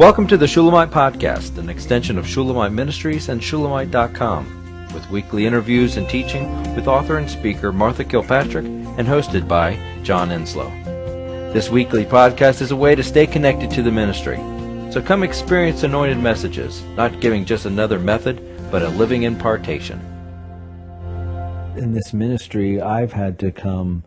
Welcome to the Shulamite Podcast, an extension of Shulamite Ministries and Shulamite.com, with weekly interviews and teaching with author and speaker Martha Kilpatrick and hosted by John Enslow. This weekly podcast is a way to stay connected to the ministry. So come experience anointed messages, not giving just another method, but a living impartation. In this ministry, I've had to come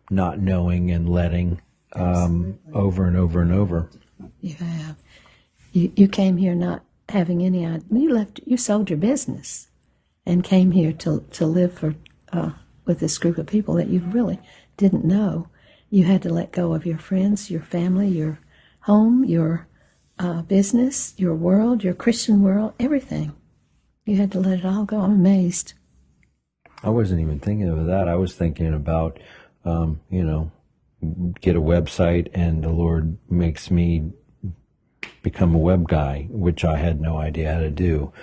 not knowing and letting over and over and over. You have. You came here not having any idea. You sold your business and came here to live with this group of people that you really didn't know. You had to let go of your friends, your family, your home, your business, your world, your Christian world, everything. You had to let it all go. I'm amazed. I wasn't even thinking of that. I was thinking about, get a website and the Lord makes me become a web guy, which I had no idea how to do.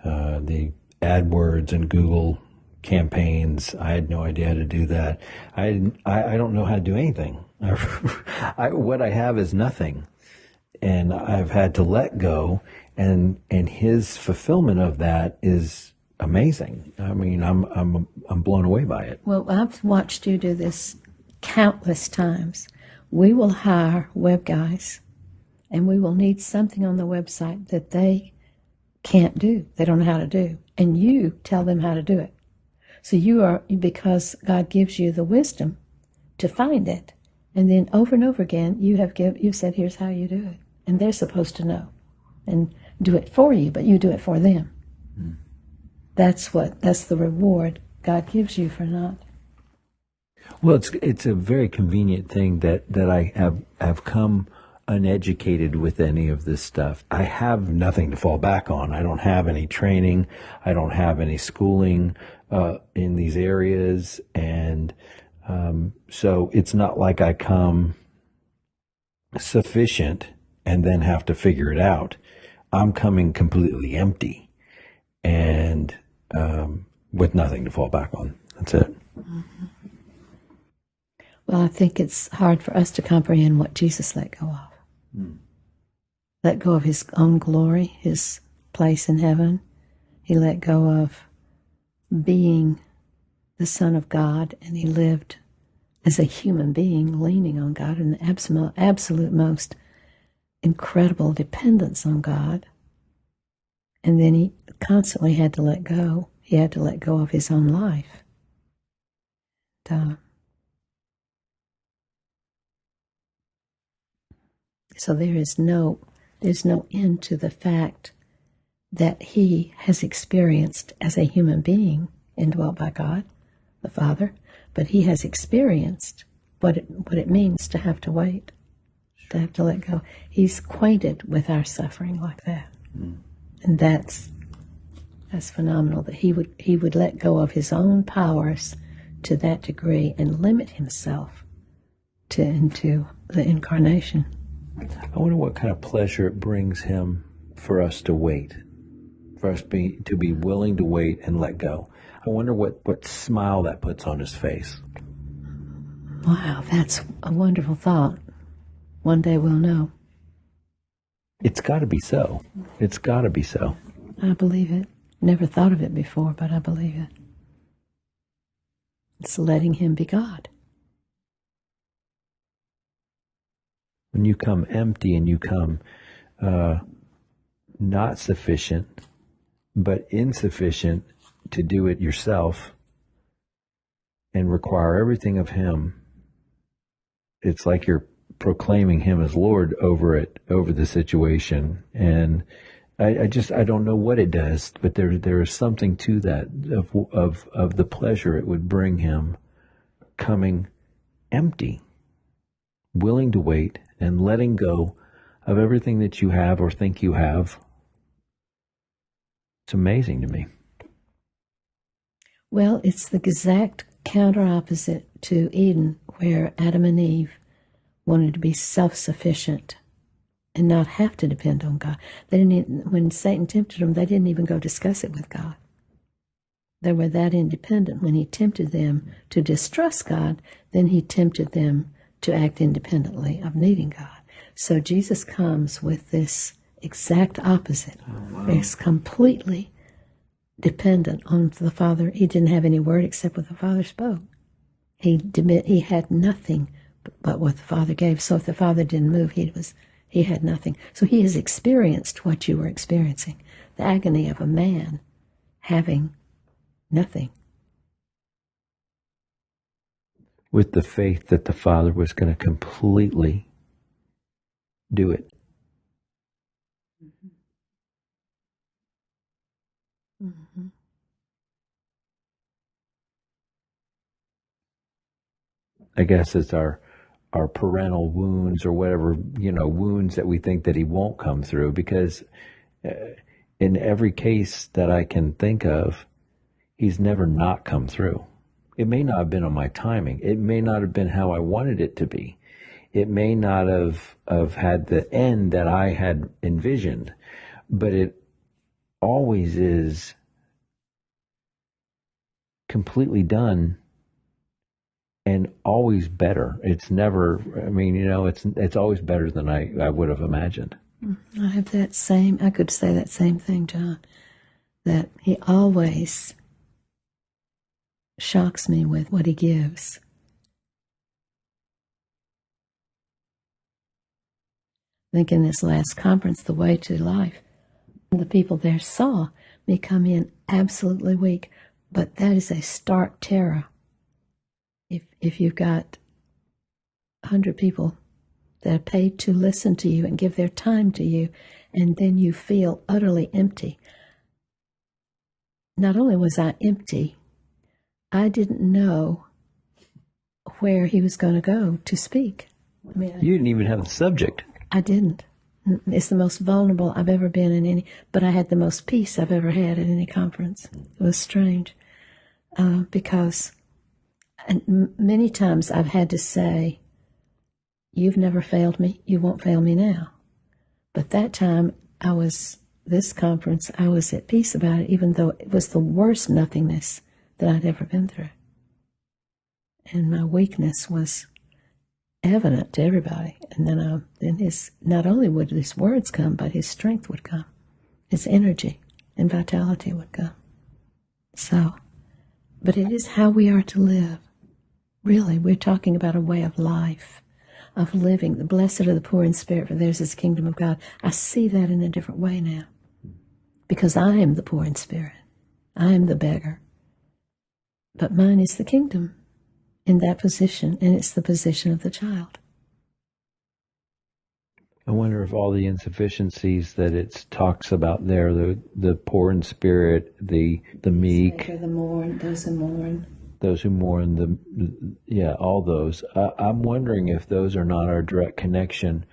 The AdWords and Google campaigns, I had no idea how to do that. I don't know how to do anything. What I have is nothing, and I've had to let go, and His fulfillment of that is amazing. I mean, I'm blown away by it. Well, I've watched you do this countless times. We will hire web guys, and we will need something on the website that they can't do. They don't know how to do. And you tell them how to do it. So because God gives you the wisdom to find it. And then over and over again, you've said, here's how you do it. And they're supposed to know and do it for you, but you do it for them. Mm. That's the reward God gives you for not. Well, it's a very convenient thing that I have come uneducated with any of this stuff. I have nothing to fall back on. I don't have any training. I don't have any schooling in these areas. And so it's not like I come sufficient and then have to figure it out. I'm coming completely empty and with nothing to fall back on. That's it. Mm-hmm. Well, I think it's hard for us to comprehend what Jesus let go of. Let go of His own glory, His place in heaven. He let go of being the Son of God, and He lived as a human being, leaning on God in the absolute most incredible dependence on God. And then He constantly had to let go. He had to let go of His own life. So there's no end to the fact that He has experienced as a human being indwelt by God, the Father, but He has experienced what it means to have to wait, to have to let go. He's acquainted with our suffering like that. Mm. And that's phenomenal that he would let go of His own powers to that degree and limit Himself into the incarnation. I wonder what kind of pleasure it brings Him for us to wait, for us to be willing to wait and let go. I wonder what smile that puts on His face. Wow, that's a wonderful thought. One day we'll know. It's got to be so. It's got to be so. I believe it. Never thought of it before, but I believe it. It's letting Him be God. When you come empty and you come not sufficient, but insufficient to do it yourself and require everything of Him, it's like you're proclaiming Him as Lord over the situation. And I don't know what it does, but there is something to that of the pleasure it would bring Him coming empty, willing to wait, and letting go of everything that you have or think you have. It's amazing to me. Well, it's the exact counter opposite to Eden, where Adam and Eve wanted to be self-sufficient and not have to depend on God. When Satan tempted them, they didn't even go discuss it with God. They were that independent. When He tempted them to distrust God, then He tempted them to act independently of needing God. So Jesus comes with this exact opposite. It's completely dependent on the Father. He didn't have any word except what the Father spoke. He had nothing but what the Father gave. So if the Father didn't move, he had nothing. So he has experienced what you were experiencing, the agony of a man having nothing. With the faith that the Father was going to completely do it. Mm-hmm. I guess it's our parental wounds or whatever, wounds that we think that he won't come through, because in every case that I can think of, he's never not come through. It may not have been on my timing. It may not have been how I wanted it to be. It may not have had the end that I had envisioned, but it always is completely done and always better. It's never, it's always better than I would have imagined. I could say that same thing, John, that he always shocks me with what he gives. I think in this last conference, The Way to Life, the people there saw me come in absolutely weak, but that is a stark terror. If you've got 100 people that are paid to listen to you and give their time to you, and then you feel utterly empty. Not only was I empty, I didn't know where he was going to go to speak. You didn't even have the subject. I didn't. It's the most vulnerable I've ever been in any, but I had the most peace I've ever had at any conference. It was strange because many times I've had to say, "You've never failed me. You won't fail me now." But that time, this conference, I was at peace about it, even though it was the worst nothingness that I'd ever been through. And my weakness was evident to everybody. And then not only would his words come, but his strength would come. His energy and vitality would come. So, but it is how we are to live. Really, we're talking about a way of life, of living. The blessed are the poor in spirit, for theirs is the kingdom of God. I see that in a different way now, because I am the poor in spirit. I am the beggar. But mine is the kingdom in that position, and it's the position of the child. I wonder if all the insufficiencies that it talks about there, the poor in spirit, the meek, those who mourn, all those. I'm wondering if those are not our direct connection,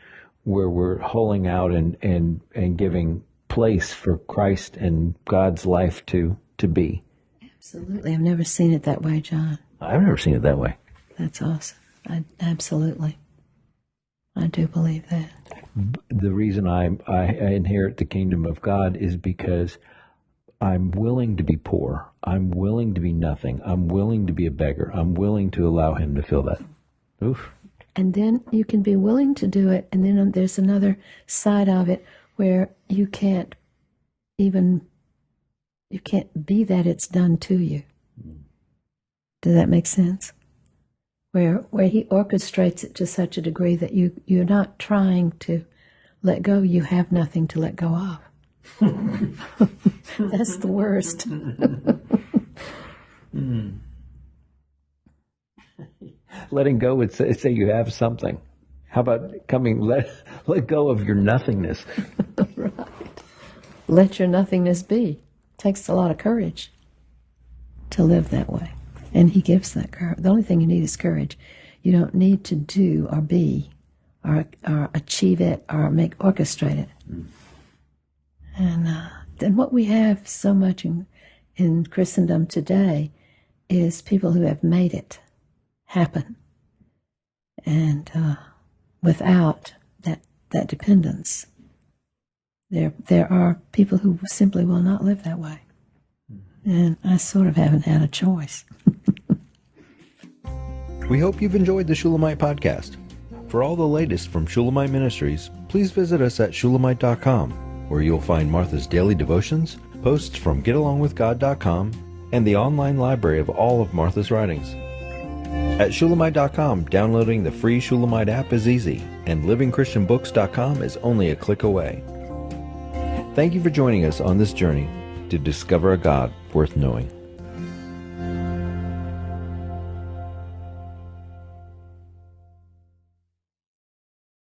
where we're holding out and giving place for Christ and God's life to be. Absolutely. I've never seen it that way, John. I've never seen it that way. That's awesome. Absolutely. I do believe that. The reason I inherit the kingdom of God is because I'm willing to be poor. I'm willing to be nothing. I'm willing to be a beggar. I'm willing to allow him to fill that. Oof. And then you can be willing to do it, and then there's another side of it where you can't be that it's done to you. Does that make sense? Where he orchestrates it to such a degree that you're not trying to let go, you have nothing to let go of. That's the worst. Letting go would say you have something. How about let go of your nothingness? Right. Let your nothingness be. It takes a lot of courage to live that way. And he gives that courage. The only thing you need is courage. You don't need to do or be or achieve it or orchestrate it. And then what we have so much in Christendom today is people who have made it happen. And without that dependence, there are people who simply will not live that way. And I sort of haven't had a choice. We hope you've enjoyed the Shulamite podcast. For all the latest from Shulamite Ministries, please visit us at Shulamite.com, where you'll find Martha's daily devotions, posts from GetAlongWithGod.com, and the online library of all of Martha's writings. At Shulamite.com, downloading the free Shulamite app is easy, and LivingChristianBooks.com is only a click away. Thank you for joining us on this journey to discover a God worth knowing.